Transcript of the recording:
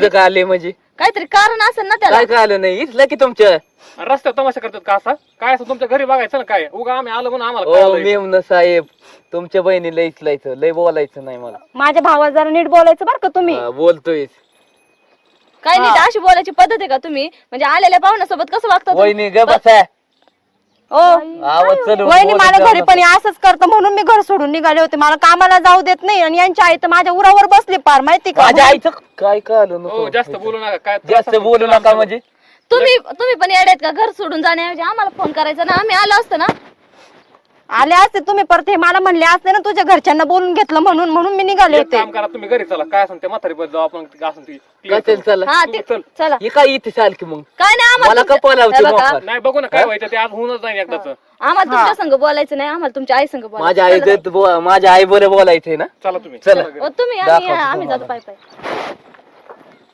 काय आले म्हणजे काहीतरी कारण असेल ना त्याला. काय कळालं नाही इथलं की तुमच्या रस्त्यावर तमाशा करतात का असा? काय असं तुमच्या घरी बघायचं ना काय? उगा आम्ही आलो म्हणून आम्हाला ओ कळालंय. मेमन साहेब तुमच्या बहिणीला इचलायचं लय बोलायचं नाही मला. माझ्या भावाला जरा नीट बोलायचं बरं का तुम्ही. बोलतोय काय नाही अशी बोलायची पद्धत आहे का तुम्ही? म्हणजे आलेल्या पाहुण्यासोबत कसं वागता तुम्ही? वहिनी ग बसा ओ आवाज चढवून वहिनी बोलत मला जाऊ घरी नका. पण असंच करतं म्हणून मी घर सोडून निघाले होते. मला कामाला जाऊ देत नाही आणि यांची आई तर माझ्या उरावर बसली पार माहिती का. माझ्या आईचं काय कळालं हो नको जास्त बोलू नका काय जास्त बोलू नका म्हणजे तुम्ही पण येड्यात का? घर सोडून जाण्याऐवजी आम्हाला फोन करायचा ना, आम्ही आलो असतो ना. आले असते तुम्ही परत हे मला म्हणले असते ना तुझ्या घरच्यांना बोलून घेतलं म्हणून म्हणून मी निघाले एक होते. काम करा तुम्ही घरी चला. काय असं ते म्हातारी बद्दल आपण असं काय चल चला हा तुम्ही ते चल. चला. हे काय इथे चाल की मग काय नाही मला आम्हाला कपा लावते हे बघा, मोकार. नाही बघू ना काय व्हायचं ते आज होऊनच जाईल एकदाच. आम्हाला तुमच्या संग बोलायचं नाही, आम्हाला तुमच्या आई संग माझ्या आई माझ्या आई बरं बोलायचंय ना चला तुम्ही चला तुम्ही दाखवतो आम्ही तुम्हाला. जातो पाय पाय.